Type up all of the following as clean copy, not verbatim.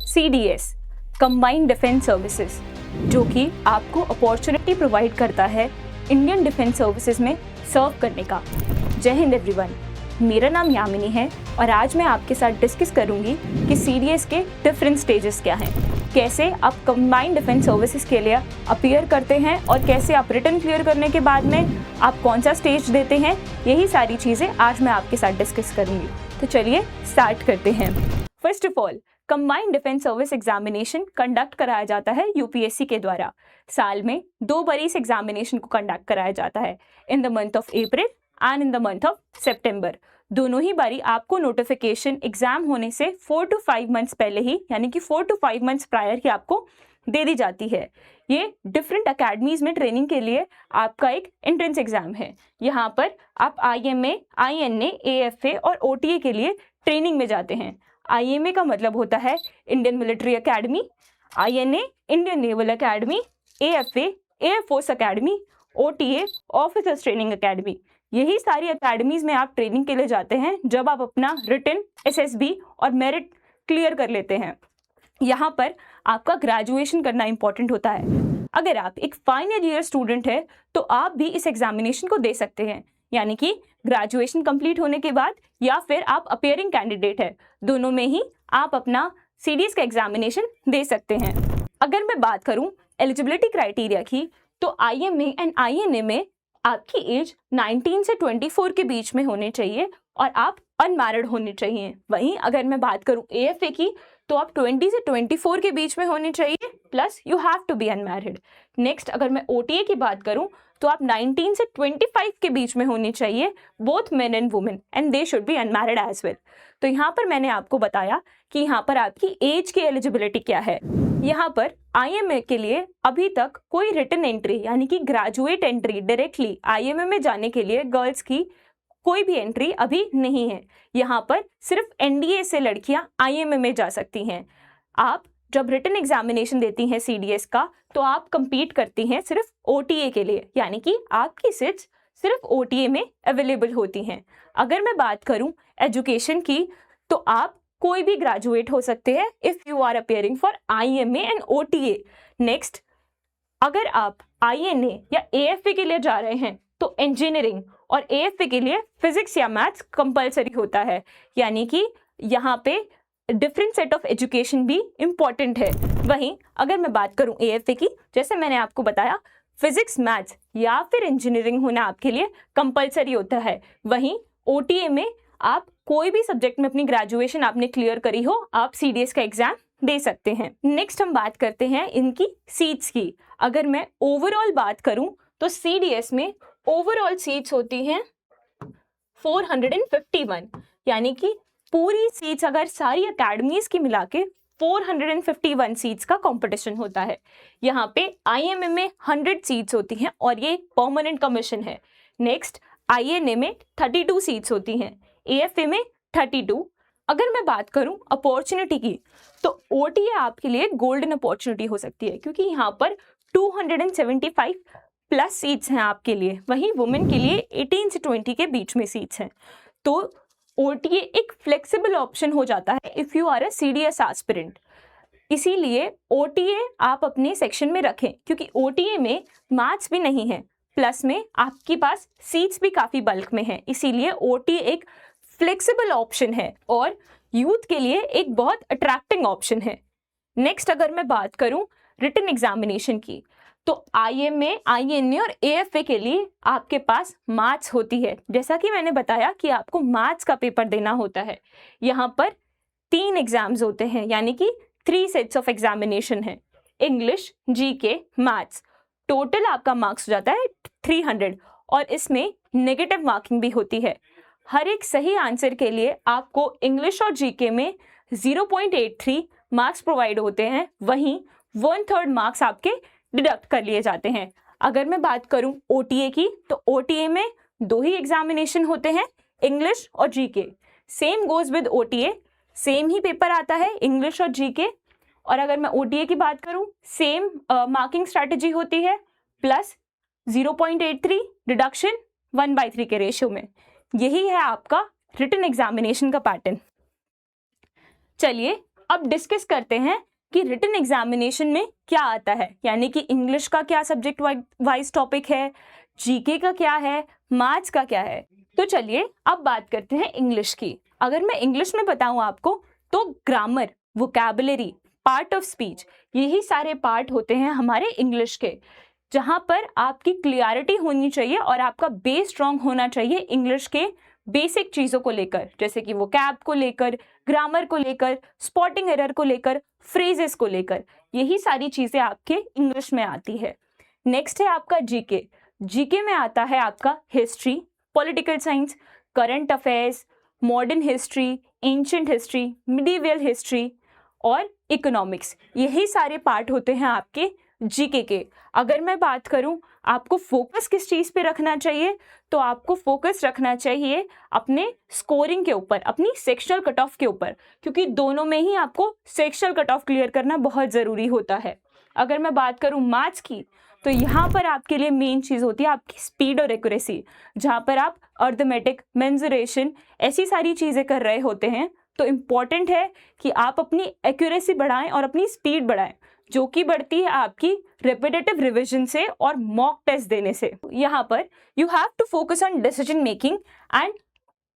CDS combined defence services, जो कि आपको अपॉर्चुनिटी प्रोवाइड करता है इंडियन डिफेंस सर्विसेज में सर्व करने का। जय हिंद एवरीवन, मेरा नाम यामिनी है और आज मैं आपके साथ डिस्कस करूंगी कि CDS के डिफरेंट स्टेजेस क्या हैं, कैसे आप कंबाइंड डिफेंस सर्विसेज के लिए अपीयर करते हैं और कैसे आप रिटन क्लियर करने के बाद में आप कौन सा स्टेज देते हैं। यही सारी चीज़ें आज मैं आपके साथ डिस्कस करूंगी। तो चलिए स्टार्ट करते हैं। First of all, combined defence service examination conduct कराया जाता है UPSC के द्वारा। साल में 2 बार इस एग्जामिनेशन को कंडक्ट कराया जाता है, in the month of April and in the month of September. दोनों ही बारी आपको नोटिफिकेशन एग्जाम होने से 4 to 5 मंथ्स पहले ही, यानी कि 4 to 5 मंथ्स प्रायर ही आपको दे दी जाती है। ये डिफरेंट अकेडमीज में ट्रेनिंग के लिए आपका एक एंट्रेंस एग्जाम है। यहाँ पर आप IMA, INA, AFA और OTA के लिए ट्रेनिंग में जाते हैं। IMA का मतलब होता है Indian military academy, INA Indian naval academy, AFA air force academy, OTA officers training academy. यही सारी अकेडमीज में आप ट्रेनिंग के लिए जाते हैं जब आप अपना रिटन, SSB और मेरिट क्लियर कर लेते हैं। यहाँ पर आपका ग्रेजुएशन करना इंपॉर्टेंट होता है। अगर आप एक फाइनल ईयर स्टूडेंट है तो आप भी इस एग्जामिनेशन को दे सकते हैं, यानी कि ग्रेजुएशन कंप्लीट होने के बाद या फिर आप अपियरिंग कैंडिडेट है, दोनों में ही आप अपना CDS का एग्जामिनेशन दे सकते हैं। अगर मैं बात करूं एलिजिबिलिटी क्राइटेरिया की, तो IMA एंड INA में आपकी एज 19 से 24 के बीच में होनी चाहिए और आप अनमैरिड होने चाहिए। वहीं अगर मैं बात करूं AFA की, तो आप 20 से 24 के बीच में होने चाहिए, plus you have to be unmarried. Next अगर मैं OTA की बात करूं, तो आप 19 से 25 के बीच में होनी चाहिए, both men and women, and they should be unmarried as well. तो यहाँ पर मैंने आपको बताया कि यहाँ पर आपकी एज की एलिजिबिलिटी क्या है। यहाँ पर IMA के लिए अभी तक कोई रिटन एंट्री, यानी कि ग्रेजुएट एंट्री डायरेक्टली IMA में जाने के लिए गर्ल्स की कोई भी एंट्री अभी नहीं है। यहाँ पर सिर्फ NDA से लड़कियां IMA में जा सकती हैं। आप जब रिटन एग्जामिनेशन देती हैं CDS का, तो आप compete करती हैं सिर्फ OTA के लिए, यानी कि आपकी सीट्स सिर्फ OTA में अवेलेबल होती हैं। अगर मैं बात करूं एजुकेशन की, तो आप कोई भी ग्रेजुएट हो सकते हैं if you are appearing for IMA and OTA। Next, अगर आप INA या AFA के लिए जा रहे हैं तो इंजीनियरिंग और AFA के लिए फिजिक्स या मैथ्स कंपलसरी होता है, यानी कि यहाँ पे डिफरेंट सेट ऑफ एजुकेशन भी इम्पॉर्टेंट है। वहीं अगर मैं बात करूँ AFA की, जैसे मैंने आपको बताया, फिजिक्स, मैथ्स या फिर इंजीनियरिंग होना आपके लिए कंपलसरी होता है। वहीं OTA में आप कोई भी सब्जेक्ट में अपनी ग्रेजुएशन आपने क्लियर करी हो, आप CDS का एग्जाम दे सकते हैं। नेक्स्ट हम बात करते हैं इनकी सीट्स की। अगर मैं ओवरऑल बात करूं तो CDS में ओवरऑल सीट्स होती हैं 451, यानी कि पूरी सीट्स अगर सारी अकेडमीज की मिला के 451 सीट्स का कंपटीशन होता है। यहाँ पे IMA में 100 सीट्स होती हैं और ये परमानेंट कमीशन है। नेक्स्ट, INA में 32 सीट्स होती हैं, AFA में 32। अगर मैं बात करूं अपॉर्चुनिटी की, तो OTA आपके लिए गोल्डन अपॉर्चुनिटी हो सकती है, क्योंकि यहाँ पर 275 प्लस सीट्स हैं आपके लिए। वहीं वुमेन के लिए 18 से 20 के बीच में सीट्स हैं। तो OTA एक फ्लेक्सिबल ऑप्शन हो जाता है if you are a CDS aspirant. इसीलिए OTA आप अपने सेक्शन में रखें, क्योंकि OTA में मैथ्स भी नहीं है, प्लस में आपके पास सीट्स भी काफ़ी बल्क में है। इसीलिए OTA एक फ्लेक्सिबल ऑप्शन है और यूथ के लिए एक बहुत अट्रैक्टिंग ऑप्शन है। नेक्स्ट अगर मैं बात करूं रिटन एग्जामिनेशन की, तो IMA, INA और AFA के लिए आपके पास मैथ्स होती है। जैसा कि मैंने बताया कि आपको मैथ्स का पेपर देना होता है। यहाँ पर 3 एग्जाम्स होते हैं, यानी कि 3 सेट्स ऑफ एग्जामिनेशन है, इंग्लिश, GK, मैथ्स। टोटल आपका मार्क्स हो जाता है 300 और इसमें नेगेटिव मार्किंग भी होती है। हर एक सही आंसर के लिए आपको इंग्लिश और GK में 0.83 मार्क्स प्रोवाइड होते हैं, वहीं 1/3 मार्क्स आपके डिडक्ट कर लिए जाते हैं। अगर मैं बात करूं OTA की, तो OTA में 2 ही एग्जामिनेशन होते हैं, इंग्लिश और GK। Same goes with OTA, same he paper आता है इंग्लिश और GK। और अगर मैं OTA की बात करूं, सेम मार्किंग स्ट्रैटेजी होती है, प्लस 0.83 डिडक्शन 1/3 के रेशियो में। यही है आपका रिटन एग्जामिनेशन का पैटर्न। चलिए अब डिस्कस करते हैं कि रिटन एग्जामिनेशन में क्या आता है, यानी कि इंग्लिश का क्या सब्जेक्ट वाइज टॉपिक है, जीके का क्या है, मैथ्स का क्या है। तो चलिए अब बात करते हैं इंग्लिश की। अगर मैं इंग्लिश में बताऊं आपको तो grammar, vocabulary, part of speech, यही सारे पार्ट होते हैं हमारे इंग्लिश के, जहां पर आपकी क्लियरिटी होनी चाहिए और आपका बेस स्ट्रांग होना चाहिए इंग्लिश के बेसिक चीज़ों को लेकर, जैसे कि वोकैब को लेकर, ग्रामर को लेकर, स्पॉटिंग एरर को लेकर, फ्रेजेस को लेकर, यही सारी चीज़ें आपके इंग्लिश में आती है। नेक्स्ट है आपका जीके। जीके में आता है आपका history, political science, current affairs, modern history, ancient history, medieval history और इकोनॉमिक्स, यही सारे पार्ट होते हैं आपके जीके के। अगर मैं बात करूं आपको फोकस किस चीज़ पे रखना चाहिए, तो आपको फोकस रखना चाहिए अपने स्कोरिंग के ऊपर, अपनी सेक्शनल कट ऑफ के ऊपर, क्योंकि दोनों में ही आपको सेक्शनल कट ऑफ क्लियर करना बहुत ज़रूरी होता है। अगर मैं बात करूं मैथ्स की, तो यहाँ पर आपके लिए मेन चीज़ होती है आपकी स्पीड और एक्यूरेसी, जहाँ पर आप अर्थमेटिक, मेंसुरेशन, ऐसी सारी चीज़ें कर रहे होते हैं। तो इम्पॉर्टेंट है कि आप अपनी एक्यूरेसी बढ़ाएं और अपनी स्पीड बढ़ाएं, जो कि बढ़ती है आपकी रिपीटेटिव रिवीजन से और मॉक टेस्ट देने से। यहाँ पर you have to focus on decision making and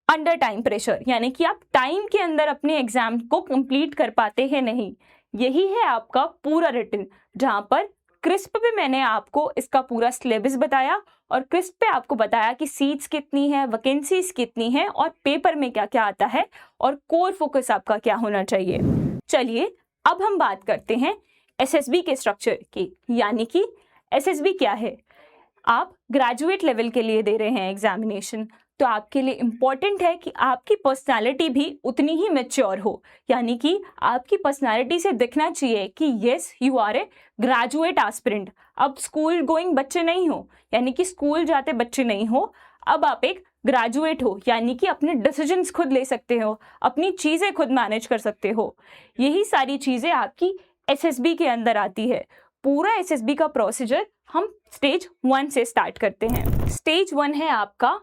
under time pressure, यानी कि आप टाइम के अंदर अपने एग्जाम को कंप्लीट कर पाते हैं नहीं। यही है आपका पूरा रिटन, जहाँ पर क्रिस्प पे मैंने आपको इसका पूरा सिलेबस बताया और क्रिस्प पे आपको बताया कि सीट्स कितनी है, वैकेंसीज कितनी है और पेपर में क्या क्या आता है और कोर फोकस आपका क्या होना चाहिए। चलिए अब हम बात करते हैं एसएसबी के स्ट्रक्चर की, यानी कि एसएसबी क्या है। आप ग्रेजुएट लेवल के लिए दे रहे हैं एग्जामिनेशन, तो आपके लिए इम्पॉर्टेंट है कि आपकी पर्सनालिटी भी उतनी ही मैच्योर हो, यानी कि आपकी पर्सनालिटी से दिखना चाहिए कि yes you are a graduate aspirant. अब स्कूल गोइंग बच्चे नहीं हो, यानी कि स्कूल जाते बच्चे नहीं हो, अब आप एक ग्रेजुएट हो, यानी कि अपने डिसीजंस खुद ले सकते हो, अपनी चीज़ें खुद मैनेज कर सकते हो। यही सारी चीज़ें आपकी एसएसबी के अंदर आती है। पूरा एसएसबी का प्रोसीजर हम स्टेज 1 से स्टार्ट करते हैं। स्टेज 1 है आपका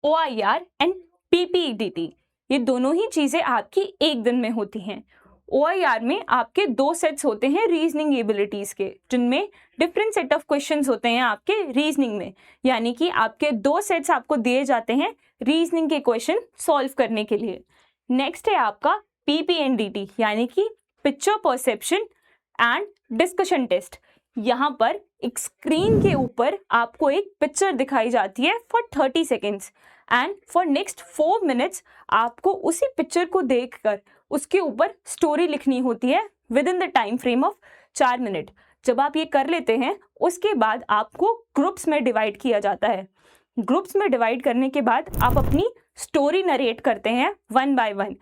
OIR एंड PPEDT, ये दोनों ही चीज़ें आपकी एक दिन में होती हैं। OIR में आपके 2 सेट्स होते हैं रीजनिंग एबिलिटीज़ के, जिनमें डिफरेंट सेट ऑफ क्वेश्चंस होते हैं आपके रीजनिंग में, यानी कि आपके 2 सेट्स आपको दिए जाते हैं रीजनिंग के क्वेश्चन सॉल्व करने के लिए। नेक्स्ट है आपका PPNDT, यानी कि picture perception and discussion test. यहाँ पर एक स्क्रीन के ऊपर आपको एक पिक्चर दिखाई जाती है for 30 seconds and for next 4 minutes आपको उसी पिक्चर को देखकर उसके ऊपर स्टोरी लिखनी होती है with in the time frame of 4 minute. जब आप ये कर लेते हैं उसके बाद आपको ग्रुप्स में डिवाइड किया जाता है। ग्रुप्स में डिवाइड करने के बाद आप अपनी स्टोरी नरेट करते हैं 1 बाय 1।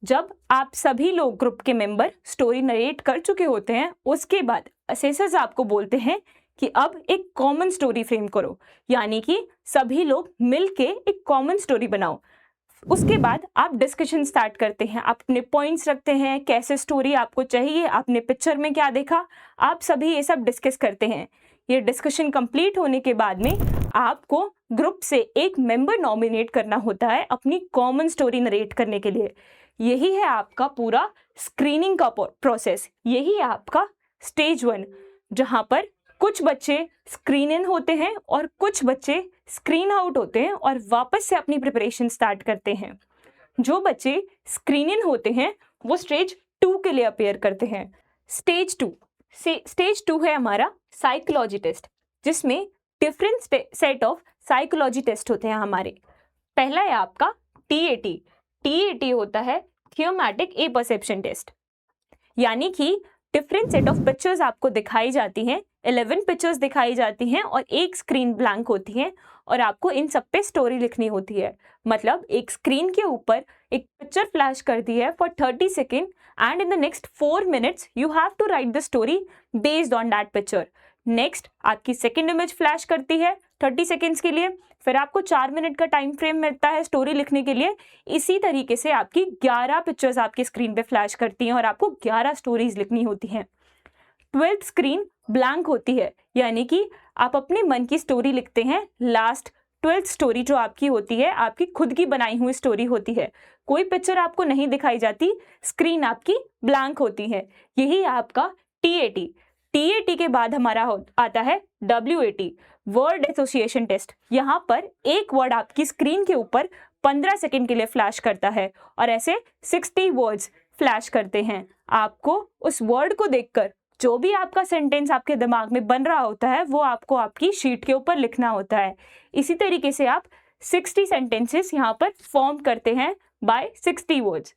जब आप सभी लोग ग्रुप के मेंबर स्टोरी नरेट कर चुके होते हैं, उसके बाद असेसर्स आपको बोलते हैं कि अब एक कॉमन स्टोरी फ्रेम करो, यानी कि सभी लोग मिलके एक कॉमन स्टोरी बनाओ। उसके बाद आप डिस्कशन स्टार्ट करते हैं, आप अपने पॉइंट्स रखते हैं, कैसे स्टोरी आपको चाहिए, आपने पिक्चर में क्या देखा, आप सभी ये सब डिस्कस करते हैं। ये डिस्कशन कंप्लीट होने के बाद में आपको ग्रुप से एक मेंबर नॉमिनेट करना होता है अपनी कॉमन स्टोरी नरेट करने के लिए। यही है आपका पूरा स्क्रीनिंग का प्रोसेस, यही है आपका स्टेज 1, जहां पर कुछ बच्चे स्क्रीन इन होते हैं और कुछ बच्चे स्क्रीन आउट होते हैं और वापस से अपनी प्रिपरेशन स्टार्ट करते हैं। जो बच्चे स्क्रीन इन होते हैं वो स्टेज 2 के लिए अपेयर करते हैं। स्टेज 2 है हमारा साइकोलॉजी टेस्ट, जिसमें different set of psychology test होते हैं हमारे। पहला है आपका TAT होता है थियोमैटिक ए परसेप्शन टेस्ट, यानी कि डिफरेंट सेट ऑफ पिक्चर्स आपको दिखाई जाती हैं, 11 पिक्चर्स दिखाई जाती हैं और एक स्क्रीन ब्लैंक होती है और आपको इन सब पे स्टोरी लिखनी होती है। मतलब एक स्क्रीन के ऊपर एक पिक्चर फ्लैश कर दी है for 30 second and in the next 4 minutes you have to write the story based on that picture. Next आपकी सेकेंड इमेज फ्लैश करती है 30 सेकेंड्स के लिए, फिर आपको 4 मिनट का टाइम फ्रेम मिलता है स्टोरी लिखने के लिए। इसी तरीके से आपकी 11 पिक्चर्स आपकी स्क्रीन पे फ्लैश करती हैं और आपको 11 स्टोरीज लिखनी होती हैं। 12th स्क्रीन ब्लैंक होती है, यानी कि आप अपने मन की स्टोरी लिखते हैं लास्ट ट्वेल्थ स्टोरी जो आपकी होती है, आपकी खुद की बनाई हुई स्टोरी होती है। कोई पिक्चर आपको नहीं दिखाई जाती, स्क्रीन आपकी ब्लैंक होती है। यही है आपका TAT। TAT के बाद हमारा आता है WAT, वर्ड एसोसिएशन टेस्ट। यहाँ पर एक वर्ड आपकी स्क्रीन के ऊपर 15 सेकंड के लिए फ्लैश करता है और ऐसे 60 वर्ड्स फ्लैश करते हैं। आपको उस वर्ड को देखकर जो भी आपका सेंटेंस आपके दिमाग में बन रहा होता है वो आपको आपकी शीट के ऊपर लिखना होता है। इसी तरीके से आप 60 सेंटेंसेस यहाँ पर फॉर्म करते हैं बाय 60 वर्ड्स।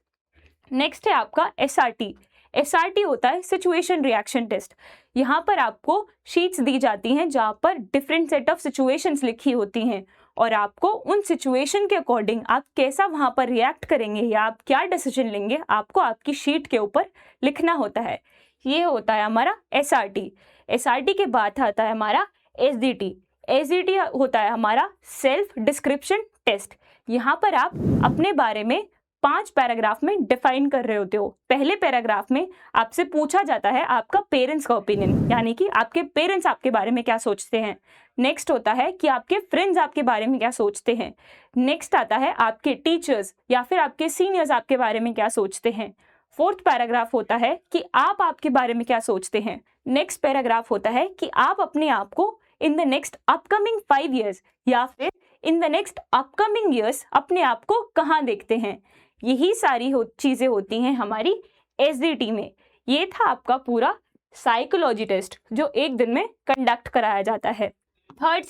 नेक्स्ट है आपका SRT। SRT होता है सिचुएशन रिएक्शन टेस्ट। यहाँ पर आपको शीट्स दी जाती हैं जहाँ पर डिफरेंट सेट ऑफ सिचुएशंस लिखी होती हैं और आपको उन सिचुएशन के अकॉर्डिंग आप कैसा वहाँ पर रिएक्ट करेंगे या आप क्या डिसीजन लेंगे, आपको आपकी शीट के ऊपर लिखना होता है। ये होता है हमारा SRT। SRT के बाद आता है हमारा SDT। SDT होता है हमारा सेल्फ डिस्क्रिप्शन टेस्ट। यहाँ पर आप अपने बारे में 5 पैराग्राफ में डिफाइन कर रहे होते हो। पहले पैराग्राफ में आपसे पूछा जाता है आपका पेरेंट्स का ओपिनियन, यानी कि आपके पेरेंट्स आपके बारे में क्या सोचते हैं। नेक्स्ट होता है कि आपके फ्रेंड्स आपके बारे में क्या सोचते हैं। नेक्स्ट आता है आपके टीचर्स या फिर आपके सीनियर्स आपके बारे में क्या सोचते हैं। फोर्थ पैराग्राफ होता है कि आप आपके बारे में क्या सोचते हैं। नेक्स्ट पैराग्राफ होता है कि आप अपने आप को इन द नेक्स्ट अपकमिंग 5 years या फिर इन द नेक्स्ट अपकमिंग ईयर्स अपने आप को कहाँ देखते हैं। यही सारी चीज़ें होती हैं हमारी SDT में। ये था आपका पूरा साइकोलॉजी टेस्ट जो एक दिन में कंडक्ट कराया जाता है। थर्ड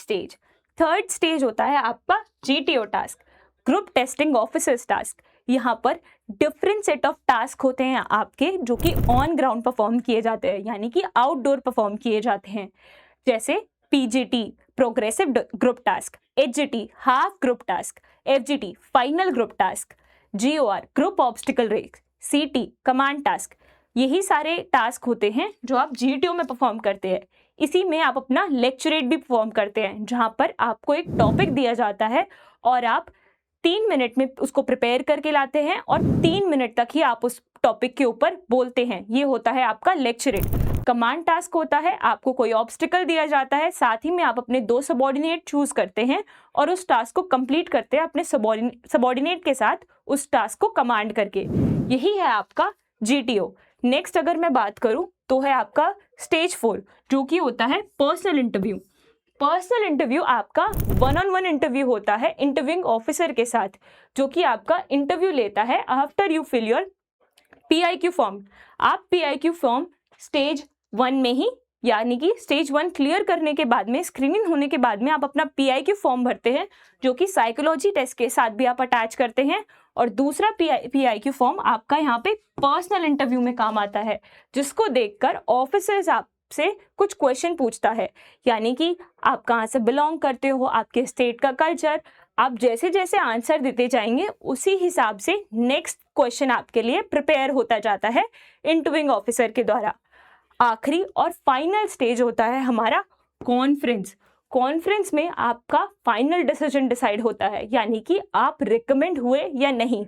स्टेज होता है आपका GTO task, group testing officers task. यहाँ पर डिफरेंट सेट ऑफ टास्क होते हैं आपके जो कि ऑन ग्राउंड परफॉर्म किए जाते हैं, यानी कि आउटडोर परफॉर्म किए जाते हैं। जैसे PGT progressive group task, HGT half group task, FGT final group task, GOR group obstacle race, CT command task. यही सारे टास्क होते हैं जो आप GTO में परफॉर्म करते हैं। इसी में आप अपना लेक्चरेट भी परफॉर्म करते हैं जहाँ पर आपको एक टॉपिक दिया जाता है और आप 3 मिनट में उसको प्रिपेयर करके लाते हैं और 3 मिनट तक ही आप उस टॉपिक के ऊपर बोलते हैं। ये होता है आपका लेक्चरेट। कमांड टास्क होता है आपको कोई ऑब्स्टिकल दिया जाता है, साथ ही में आप अपने 2 सबॉर्डिनेट चूज करते हैं और उस टास्क को कंप्लीट करते हैं अपने सबॉर्डिनेट के साथ उस टास्क को कमांड करके। यही है आपका GTO। नेक्स्ट अगर मैं बात करूं तो है आपका स्टेज 4 जो कि होता है पर्सनल इंटरव्यू। पर्सनल इंटरव्यू आपका 1-on-1 इंटरव्यू होता है इंटरव्यूइंग ऑफिसर के साथ, जो कि आपका इंटरव्यू लेता है after you fill your PIQ form. आप PIQ फॉर्म स्टेज 1 में ही, यानी कि स्टेज 1 क्लियर करने के बाद में, स्क्रीनिंग होने के बाद में आप अपना PIQ फॉर्म भरते हैं जो कि साइकोलॉजी टेस्ट के साथ भी आप अटैच करते हैं। और दूसरा PIQ फॉर्म आपका यहाँ पे पर्सनल इंटरव्यू में काम आता है, जिसको देखकर ऑफिसर्स आपसे कुछ क्वेश्चन पूछता है, यानी कि आप कहाँ से बिलोंग करते हो, आपके स्टेट का कल्चर। आप जैसे जैसे आंसर देते जाएंगे उसी हिसाब से नेक्स्ट क्वेश्चन आपके लिए प्रिपेयर होता जाता है इंटरव्यूइंग ऑफिसर के द्वारा। आखिरी और फाइनल स्टेज होता है हमारा कॉन्फ्रेंस। कॉन्फ्रेंस में आपका फाइनल डिसीजन डिसाइड होता है, यानी कि आप रिकमेंड हुए या नहीं।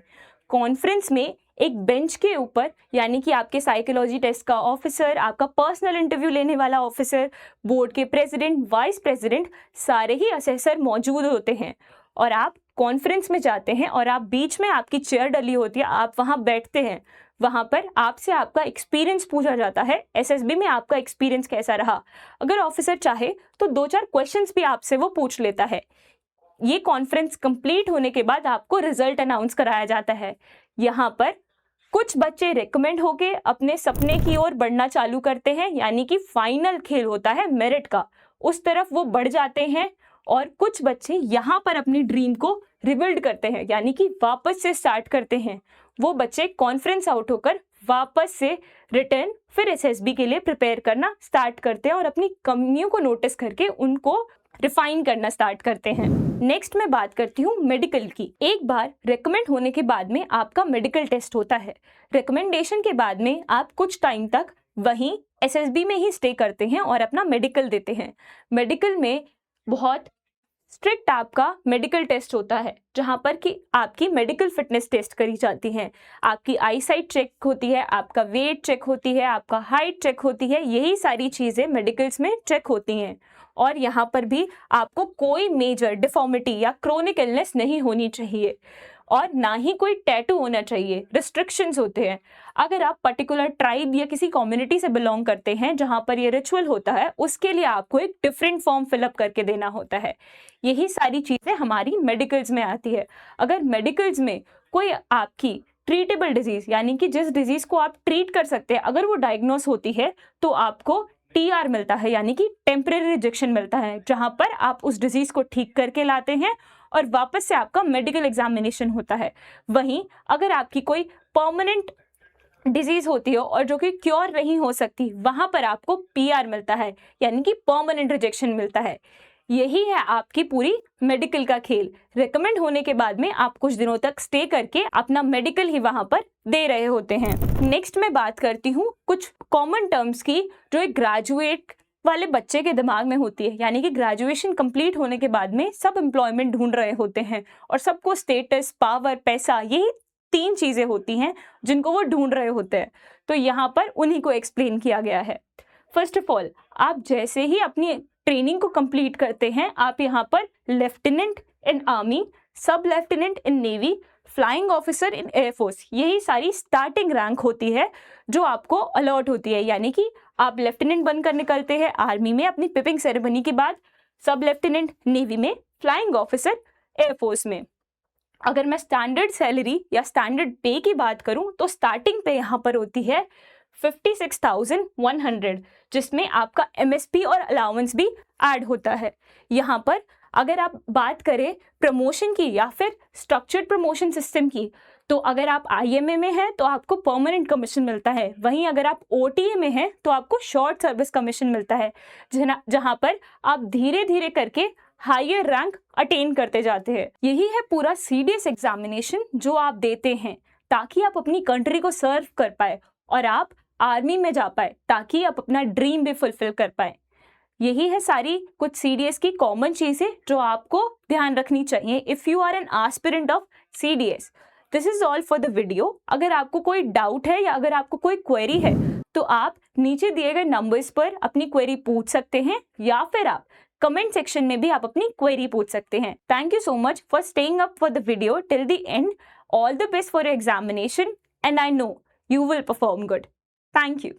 कॉन्फ्रेंस में एक बेंच के ऊपर, यानी कि आपके साइकोलॉजी टेस्ट का ऑफिसर, आपका पर्सनल इंटरव्यू लेने वाला ऑफिसर, बोर्ड के प्रेसिडेंट, वाइस प्रेसिडेंट, सारे ही असेसर मौजूद होते हैं और आप कॉन्फ्रेंस में जाते हैं और आप बीच में आपकी चेयर डली होती है, आप वहाँ बैठते हैं। वहाँ पर आपसे आपका एक्सपीरियंस पूछा जाता है, SSB में आपका एक्सपीरियंस कैसा रहा। अगर ऑफिसर चाहे तो 2-4 क्वेश्चंस भी आपसे वो पूछ लेता है। ये कॉन्फ्रेंस कंप्लीट होने के बाद आपको रिजल्ट अनाउंस कराया जाता है। यहाँ पर कुछ बच्चे रिकमेंड होके अपने सपने की ओर बढ़ना चालू करते हैं, यानी कि फाइनल खेल होता है मेरिट का, उस तरफ वो बढ़ जाते हैं। और कुछ बच्चे यहाँ पर अपनी ड्रीम को रिबिल्ड करते हैं, यानी कि वापस से स्टार्ट करते हैं। वो बच्चे कॉन्फ्रेंस आउट होकर वापस से रिटर्न फिर SSB के लिए प्रिपेयर करना स्टार्ट करते हैं और अपनी कमियों को नोटिस करके उनको रिफाइन करना स्टार्ट करते हैं। नेक्स्ट मैं बात करती हूँ मेडिकल की। एक बार रिकमेंड होने के बाद में आपका मेडिकल टेस्ट होता है। रिकमेंडेशन के बाद में आप कुछ टाइम तक वहीं SSB में ही स्टे करते हैं और अपना मेडिकल देते हैं। मेडिकल में बहुत स्ट्रिक्ट आपका मेडिकल टेस्ट होता है, जहाँ पर कि आपकी मेडिकल फिटनेस टेस्ट करी जाती है, आपकी आई साइट चेक होती है, आपका वेट चेक होती है, आपका हाइट चेक होती है, यही सारी चीज़ें मेडिकल्स में चेक होती हैं। और यहाँ पर भी आपको कोई मेजर डिफॉर्मिटी या क्रोनिक इलनेस नहीं होनी चाहिए और ना ही कोई टैटू होना चाहिए। रिस्ट्रिक्शंस होते हैं। अगर आप पर्टिकुलर ट्राइब या किसी कम्युनिटी से बिलोंग करते हैं जहाँ पर ये रिचुअल होता है, उसके लिए आपको एक डिफरेंट फॉर्म फिलअप करके देना होता है। यही सारी चीज़ें हमारी मेडिकल्स में आती है। अगर मेडिकल्स में कोई आपकी ट्रीटेबल डिजीज़ यानी कि जिस डिजीज़ को आप ट्रीट कर सकते हैं, अगर वो डायग्नोस होती है तो आपको TR मिलता है यानी कि टेम्परेरी रिजेक्शन मिलता है, जहाँ पर आप उस डिजीज़ को ठीक करके लाते हैं और वापस से आपका मेडिकल एग्जामिनेशन होता है। वहीं अगर आपकी कोई परमानेंट डिजीज़ होती है और जो कि क्योर नहीं हो सकती, वहाँ पर आपको PR मिलता है यानी कि परमानेंट रिजेक्शन मिलता है। यही है आपकी पूरी मेडिकल का खेल। रिकमेंड होने के बाद में आप कुछ दिनों तक स्टे करके अपना मेडिकल ही वहाँ पर दे रहे होते हैं। नेक्स्ट मैं बात करती हूँ कुछ कॉमन टर्म्स की जो एक ग्रेजुएट वाले बच्चे के दिमाग में होती है, यानी कि ग्रेजुएशन कंप्लीट होने के बाद में सब एम्प्लॉयमेंट ढूंढ रहे होते हैं और सबको स्टेटस, पावर, पैसा, यही 3 चीज़ें होती हैं जिनको वो ढूंढ रहे होते हैं। तो यहाँ पर उन्हीं को एक्सप्लेन किया गया है। फर्स्ट ऑफ ऑल, आप जैसे ही अपनी ट्रेनिंग को कंप्लीट करते हैं, आप यहाँ पर लेफ्टिनेंट इन आर्मी, सब lieutenant in navy, flying officer in air force, यही सारी स्टार्टिंग रैंक होती है जो आपको अलॉट होती है। यानी कि आप लेफ्टिनेंट बनकर निकलते हैं आर्मी में अपनी पिपिंग सेरेमनी के बाद, सब लेफ्टिनेंट नेवी में, फ्लाइंग ऑफिसर एयरफोर्स में। अगर मैं स्टैंडर्ड सैलरी या स्टैंडर्ड पे की बात करूं तो स्टार्टिंग पे यहाँ पर होती है 56,100, जिसमें आपका MSP और अलाउंस भी ऐड होता है। यहाँ पर अगर आप बात करें प्रमोशन की या फिर स्ट्रक्चर्ड प्रमोशन सिस्टम की, तो अगर आप IMA में हैं तो आपको परमानेंट कमीशन मिलता है। वहीं अगर आप OTA में हैं तो आपको शॉर्ट सर्विस कमीशन मिलता है, जहाँ पर आप धीरे धीरे करके हायर रैंक अटेन करते जाते हैं। यही है पूरा CDS एग्जामिनेशन जो आप देते हैं ताकि आप अपनी कंट्री को सर्व कर पाए और आप आर्मी में जा पाए, ताकि आप अपना ड्रीम भी फुलफिल कर पाए। यही है सारी कुछ CDS की कॉमन चीज़ें जो आपको ध्यान रखनी चाहिए if you are an aspirant of CDS। This is all for the video. अगर आपको कोई डाउट है या अगर आपको कोई क्वेरी है तो आप नीचे दिए गए नंबर्स पर अपनी क्वेरी पूछ सकते हैं या फिर आप कमेंट सेक्शन में भी आप अपनी क्वेरी पूछ सकते हैं। Thank you so much for staying up for the video till the end. All the best for your examination and I know you will perform good. Thank you.